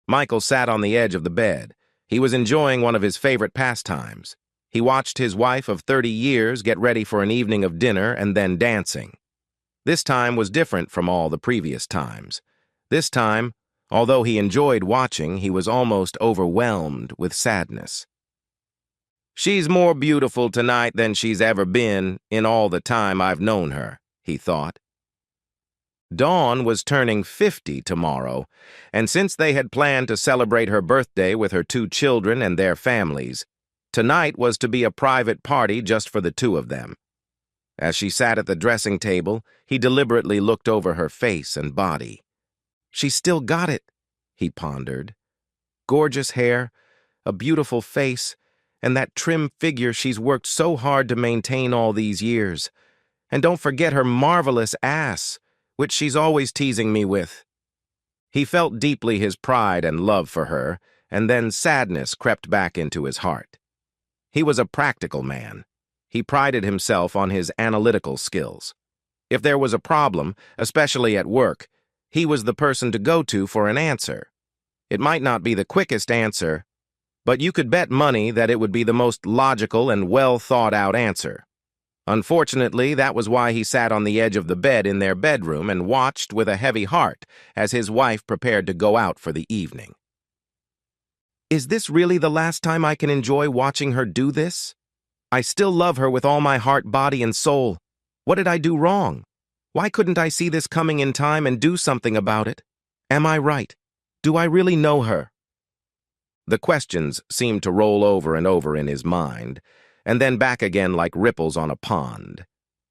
Michael sat on the edge of the bed. He was enjoying one of his favorite pastimes. He watched his wife of 30 years get ready for an evening of dinner and then dancing. This time was different from all the previous times. This time, although he enjoyed watching, he was almost overwhelmed with sadness. "She's more beautiful tonight than she's ever been in all the time I've known her," he thought. Dawn was turning 50 tomorrow, and since they had planned to celebrate her birthday with her 2 children and their families, tonight was to be a private party just for the 2 of them. As she sat at the dressing table, he deliberately looked over her face and body. "She's still got it," he pondered. "Gorgeous hair, a beautiful face, and that trim figure she's worked so hard to maintain all these years. And don't forget her marvelous ass, which she's always teasing me with." He felt deeply his pride and love for her, and then sadness crept back into his heart. He was a practical man. He prided himself on his analytical skills. If there was a problem, especially at work, he was the person to go to for an answer. It might not be the quickest answer, but you could bet money that it would be the most logical and well-thought-out answer. Unfortunately, that was why he sat on the edge of the bed in their bedroom and watched with a heavy heart as his wife prepared to go out for the evening. "Is this really the last time I can enjoy watching her do this? I still love her with all my heart, body, and soul. What did I do wrong? Why couldn't I see this coming in time and do something about it? Am I right? Do I really know her?" The questions seemed to roll over and over in his mind, and then back again like ripples on a pond.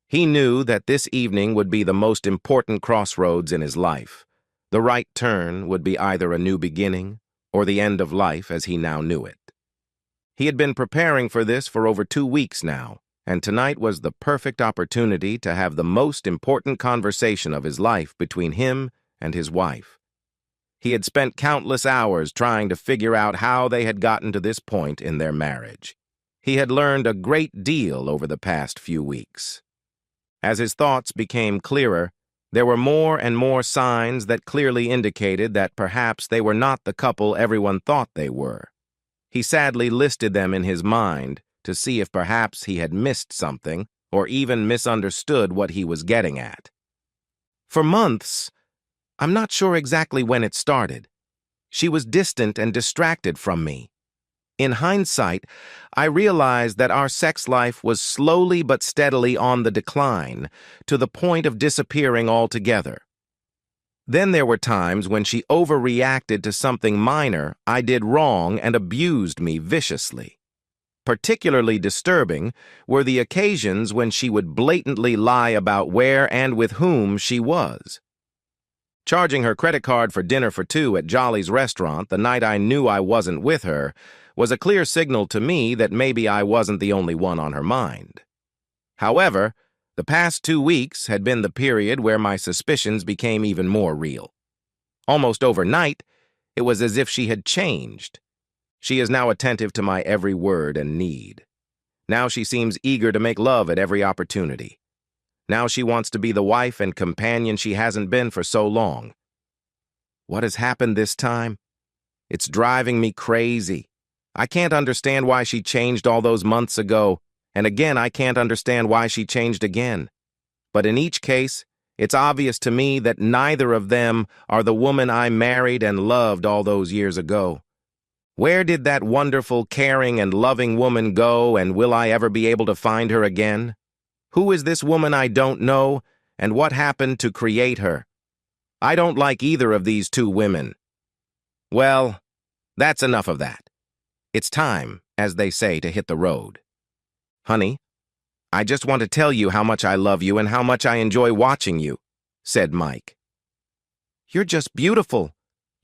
He knew that this evening would be the most important crossroads in his life. The right turn would be either a new beginning or the end of life as he now knew it. He had been preparing for this for over 2 weeks now, and tonight was the perfect opportunity to have the most important conversation of his life between him and his wife. He had spent countless hours trying to figure out how they had gotten to this point in their marriage. He had learned a great deal over the past few weeks. As his thoughts became clearer, there were more and more signs that clearly indicated that perhaps they were not the couple everyone thought they were. He sadly listed them in his mind to see if perhaps he had missed something or even misunderstood what he was getting at. For months, I'm not sure exactly when it started, she was distant and distracted from me. In hindsight, I realized that our sex life was slowly but steadily on the decline, to the point of disappearing altogether. Then there were times when she overreacted to something minor I did wrong and abused me viciously. Particularly disturbing were the occasions when she would blatantly lie about where and with whom she was. Charging her credit card for dinner for 2 at Jolly's restaurant the night I knew I wasn't with her was a clear signal to me that maybe I wasn't the only one on her mind. However, the past 2 weeks had been the period where my suspicions became even more real. Almost overnight, it was as if she had changed. She is now attentive to my every word and need. Now she seems eager to make love at every opportunity. Now she wants to be the wife and companion she hasn't been for so long. What has happened this time? It's driving me crazy. I can't understand why she changed all those months ago, and again I can't understand why she changed again. But in each case, it's obvious to me that neither of them are the woman I married and loved all those years ago. Where did that wonderful, caring, and loving woman go, and will I ever be able to find her again? Who is this woman I don't know, and what happened to create her? I don't like either of these 2 women. Well, that's enough of that. It's time, as they say, to hit the road. Honey, I just want to tell you how much I love you and how much I enjoy watching you, said Mike. You're just beautiful.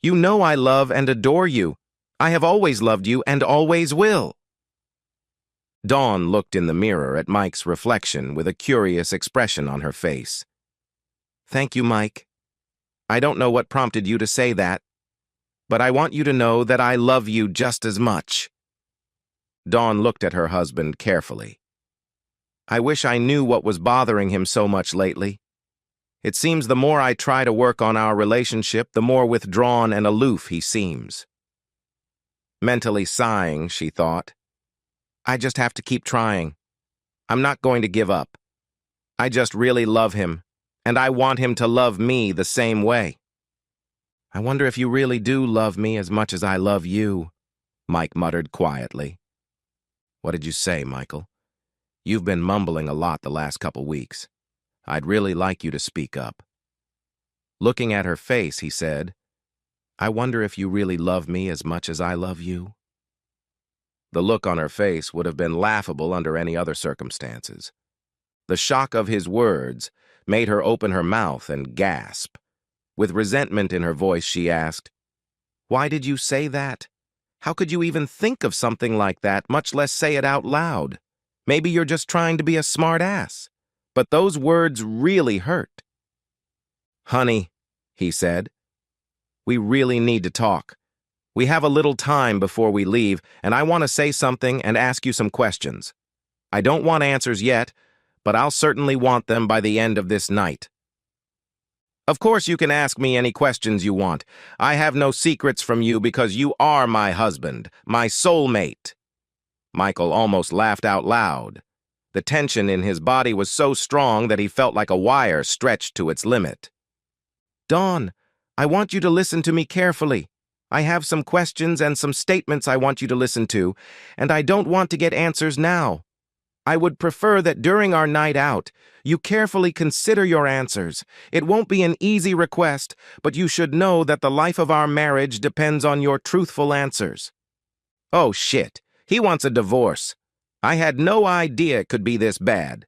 You know I love and adore you. I have always loved you and always will. Dawn looked in the mirror at Mike's reflection with a curious expression on her face. Thank you, Mike. I don't know what prompted you to say that, but I want you to know that I love you just as much. Dawn looked at her husband carefully. I wish I knew what was bothering him so much lately. It seems the more I try to work on our relationship, the more withdrawn and aloof he seems. Mentally sighing, she thought, I just have to keep trying. I'm not going to give up. I just really love him, and I want him to love me the same way. I wonder if you really do love me as much as I love you, Mike muttered quietly. What did you say, Michael? You've been mumbling a lot the last couple weeks. I'd really like you to speak up. Looking at her face, he said, I wonder if you really love me as much as I love you. The look on her face would have been laughable under any other circumstances. The shock of his words made her open her mouth and gasp. With resentment in her voice, she asked, Why did you say that? How could you even think of something like that, much less say it out loud? Maybe you're just trying to be a smart ass. But those words really hurt. Honey, he said, we really need to talk. We have a little time before we leave, and I want to say something and ask you some questions. I don't want answers yet, but I'll certainly want them by the end of this night. Of course you can ask me any questions you want. I have no secrets from you because you are my husband, my soulmate. Michael almost laughed out loud. The tension in his body was so strong that he felt like a wire stretched to its limit. Dawn, I want you to listen to me carefully. I have some questions and some statements I want you to listen to, and I don't want to get answers now. I would prefer that during our night out, you carefully consider your answers. It won't be an easy request, but you should know that the life of our marriage depends on your truthful answers. Oh, shit. He wants a divorce. I had no idea it could be this bad.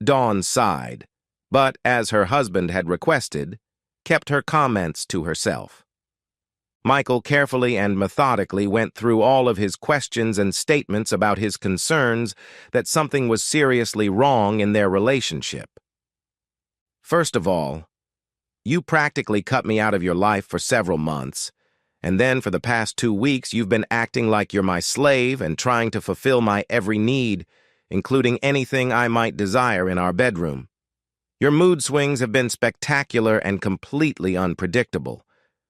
Dawn sighed, but as her husband had requested, kept her comments to herself. Michael carefully and methodically went through all of his questions and statements about his concerns that something was seriously wrong in their relationship. First of all, you practically cut me out of your life for several months, and then for the past 2 weeks you've been acting like you're my slave and trying to fulfill my every need, including anything I might desire in our bedroom. Your mood swings have been spectacular and completely unpredictable.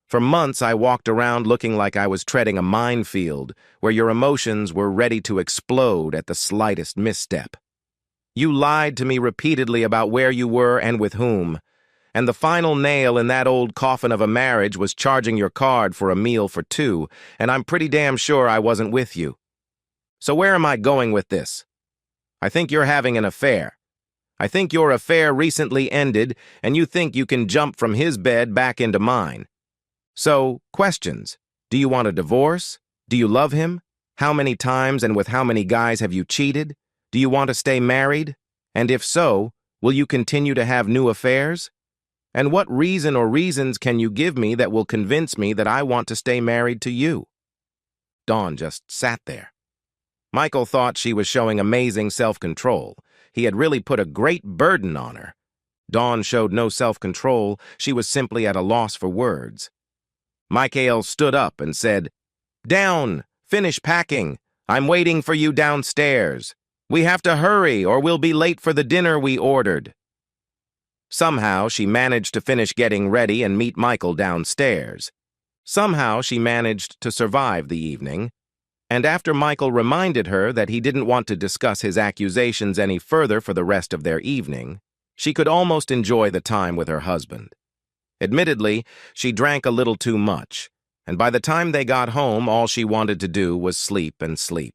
For months I walked around looking like I was treading a minefield where your emotions were ready to explode at the slightest misstep. You lied to me repeatedly about where you were and with whom, and the final nail in that old coffin of a marriage was charging your card for a meal for 2, and I'm pretty damn sure I wasn't with you. So where am I going with this? I think you're having an affair. I think your affair recently ended, and you think you can jump from his bed back into mine. So, questions. Do you want a divorce? Do you love him? How many times and with how many guys have you cheated? Do you want to stay married? And if so, will you continue to have new affairs? And what reason or reasons can you give me that will convince me that I want to stay married to you? Dawn just sat there. Michael thought she was showing amazing self-control. He had really put a great burden on her. Dawn showed no self-control. She was simply at a loss for words. Michael stood up and said, Down! Finish packing! I'm waiting for you downstairs. We have to hurry or we'll be late for the dinner we ordered. Somehow she managed to finish getting ready and meet Michael downstairs. Somehow she managed to survive the evening, and after Michael reminded her that he didn't want to discuss his accusations any further for the rest of their evening, she could almost enjoy the time with her husband. Admittedly, she drank a little too much, and by the time they got home, all she wanted to do was sleep and sleep.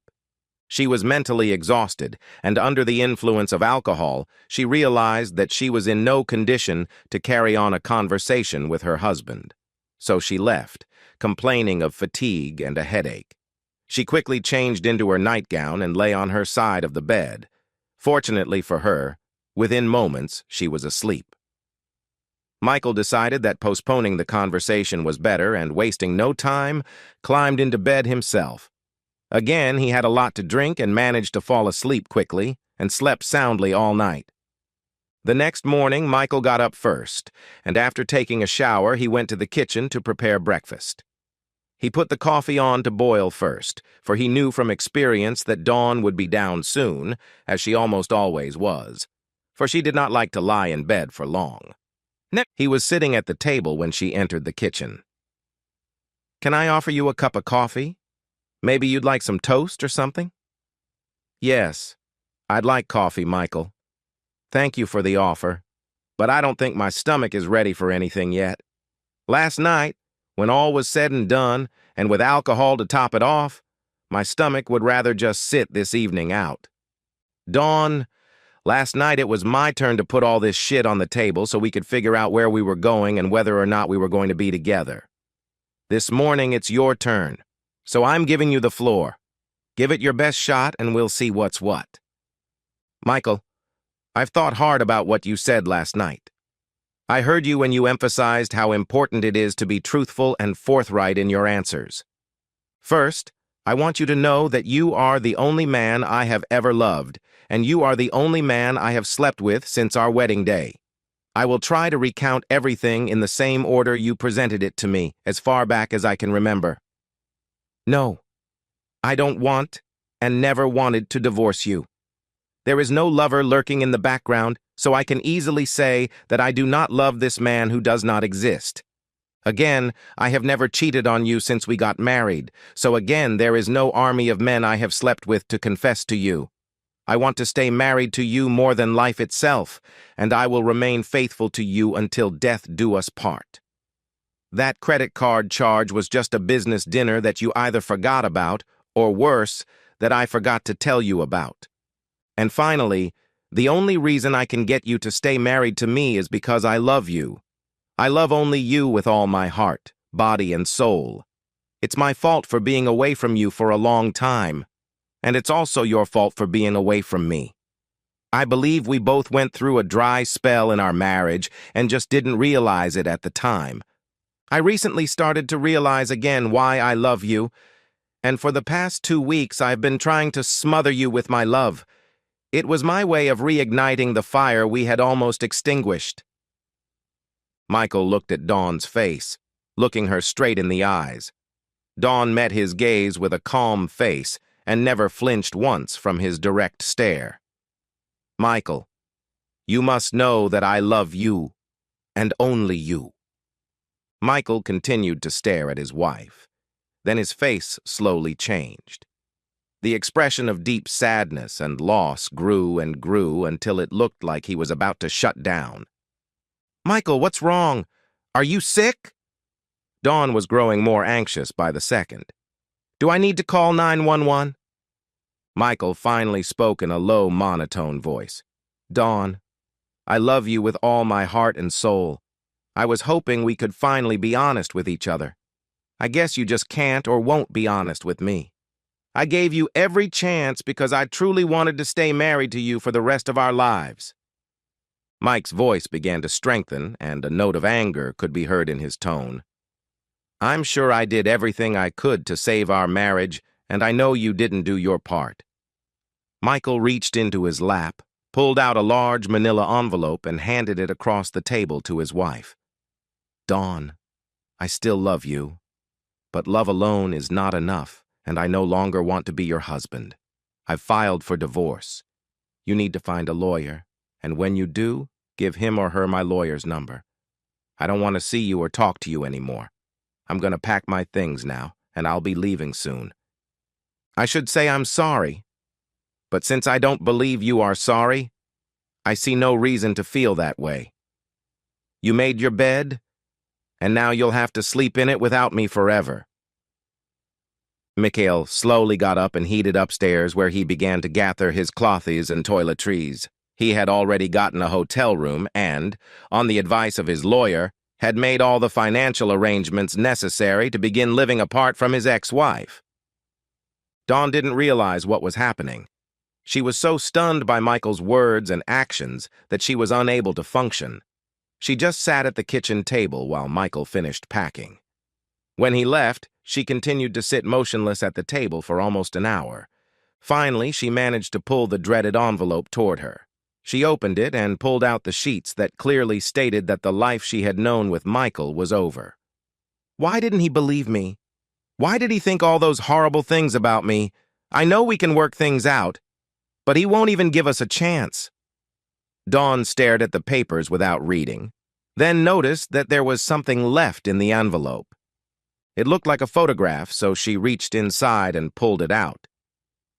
She was mentally exhausted, and under the influence of alcohol, she realized that she was in no condition to carry on a conversation with her husband. So she left, complaining of fatigue and a headache. She quickly changed into her nightgown and lay on her side of the bed. Fortunately for her, within moments, she was asleep. Michael decided that postponing the conversation was better and, wasting no time, climbed into bed himself. Again, he had a lot to drink and managed to fall asleep quickly and slept soundly all night. The next morning, Michael got up first, and after taking a shower, he went to the kitchen to prepare breakfast. He put the coffee on to boil first, for he knew from experience that Dawn would be down soon, as she almost always was, for she did not like to lie in bed for long. He was sitting at the table when she entered the kitchen. "Can I offer you a cup of coffee? Maybe you'd like some toast or something?" "Yes, I'd like coffee, Michael. Thank you for the offer, but I don't think my stomach is ready for anything yet. Last night, when all was said and done, and with alcohol to top it off, my stomach would rather just sit this evening out. Dawn, last night it was my turn to put all this shit on the table so we could figure out where we were going and whether or not we were going to be together. This morning it's your turn, so I'm giving you the floor. Give it your best shot and we'll see what's what." "Michael, I've thought hard about what you said last night. I heard you when you emphasized how important it is to be truthful and forthright in your answers. First, I want you to know that you are the only man I have ever loved, and you are the only man I have slept with since our wedding day. I will try to recount everything in the same order you presented it to me, as far back as I can remember. No, I don't want and never wanted to divorce you. There is no lover lurking in the background, so I can easily say that I do not love this man who does not exist. Again, I have never cheated on you since we got married, so again there is no army of men I have slept with to confess to you. I want to stay married to you more than life itself, and I will remain faithful to you until death do us part. That credit card charge was just a business dinner that you either forgot about, or worse, that I forgot to tell you about. And finally, the only reason I can get you to stay married to me is because I love you. I love only you with all my heart, body, and soul. It's my fault for being away from you for a long time, and it's also your fault for being away from me. I believe we both went through a dry spell in our marriage and just didn't realize it at the time. I recently started to realize again why I love you, and for the past 2 weeks I've been trying to smother you with my love. It was my way of reigniting the fire we had almost extinguished." Michael looked at Dawn's face, looking her straight in the eyes. Dawn met his gaze with a calm face and never flinched once from his direct stare. "Michael, you must know that I love you, and only you." Michael continued to stare at his wife. Then his face slowly changed. The expression of deep sadness and loss grew and grew until it looked like he was about to shut down. "Michael, what's wrong? Are you sick?" Dawn was growing more anxious by the second. "Do I need to call 911? Michael finally spoke in a low, monotone voice. "Dawn, I love you with all my heart and soul. I was hoping we could finally be honest with each other. I guess you just can't or won't be honest with me. I gave you every chance because I truly wanted to stay married to you for the rest of our lives." Mike's voice began to strengthen, and a note of anger could be heard in his tone. "I'm sure I did everything I could to save our marriage, and I know you didn't do your part." Michael reached into his lap, pulled out a large manila envelope, and handed it across the table to his wife. "Dawn, I still love you, but love alone is not enough, and I no longer want to be your husband. I've filed for divorce. You need to find a lawyer, and when you do, give him or her my lawyer's number. I don't want to see you or talk to you anymore. I'm going to pack my things now, and I'll be leaving soon. I should say I'm sorry, but since I don't believe you are sorry, I see no reason to feel that way. You made your bed, and now you'll have to sleep in it without me forever." Mikhail slowly got up and headed upstairs, where he began to gather his clothes and toiletries. He had already gotten a hotel room and, on the advice of his lawyer, had made all the financial arrangements necessary to begin living apart from his ex-wife. Dawn didn't realize what was happening. She was so stunned by Michael's words and actions that she was unable to function. She just sat at the kitchen table while Michael finished packing. When he left, she continued to sit motionless at the table for almost an hour. Finally, she managed to pull the dreaded envelope toward her. She opened it and pulled out the sheets that clearly stated that the life she had known with Michael was over. Why didn't he believe me? Why did he think all those horrible things about me? I know we can work things out, but he won't even give us a chance. Dawn stared at the papers without reading. then noticed that there was something left in the envelope. It looked like a photograph, so she reached inside and pulled it out.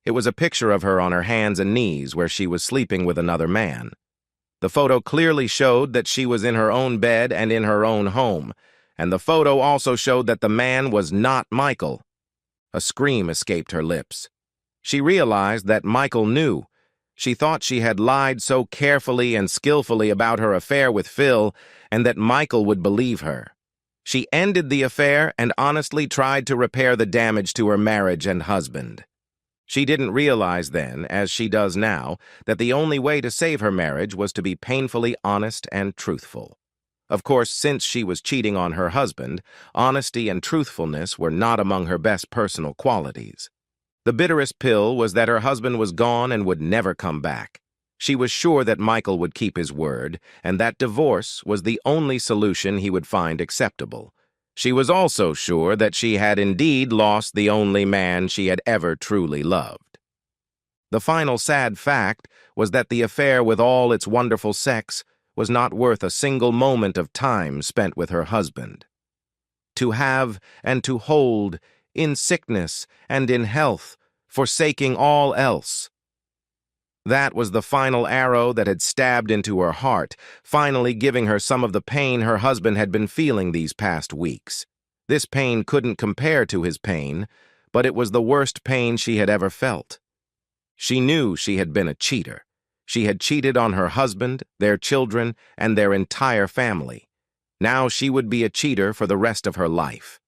It was a picture of her on her hands and knees where she was sleeping with another man. The photo clearly showed that she was in her own bed and in her own home, and the photo also showed that the man was not Michael. A scream escaped her lips. She realized that Michael knew. She thought she had lied so carefully and skillfully about her affair with Phil, and that Michael would believe her. She ended the affair and honestly tried to repair the damage to her marriage and husband. She didn't realize then, as she does now, that the only way to save her marriage was to be painfully honest and truthful. Of course, since she was cheating on her husband, honesty and truthfulness were not among her best personal qualities. The bitterest pill was that her husband was gone and would never come back. She was sure that Michael would keep his word, and that divorce was the only solution he would find acceptable. She was also sure that she had indeed lost the only man she had ever truly loved. The final sad fact was that the affair, with all its wonderful sex, was not worth a single moment of time spent with her husband. To have and to hold, in sickness and in health, forsaking all else. That was the final arrow that had stabbed into her heart, finally giving her some of the pain her husband had been feeling these past weeks. This pain couldn't compare to his pain, but it was the worst pain she had ever felt. She knew she had been a cheater. She had cheated on her husband, their children, and their entire family. Now she would be a cheater for the rest of her life.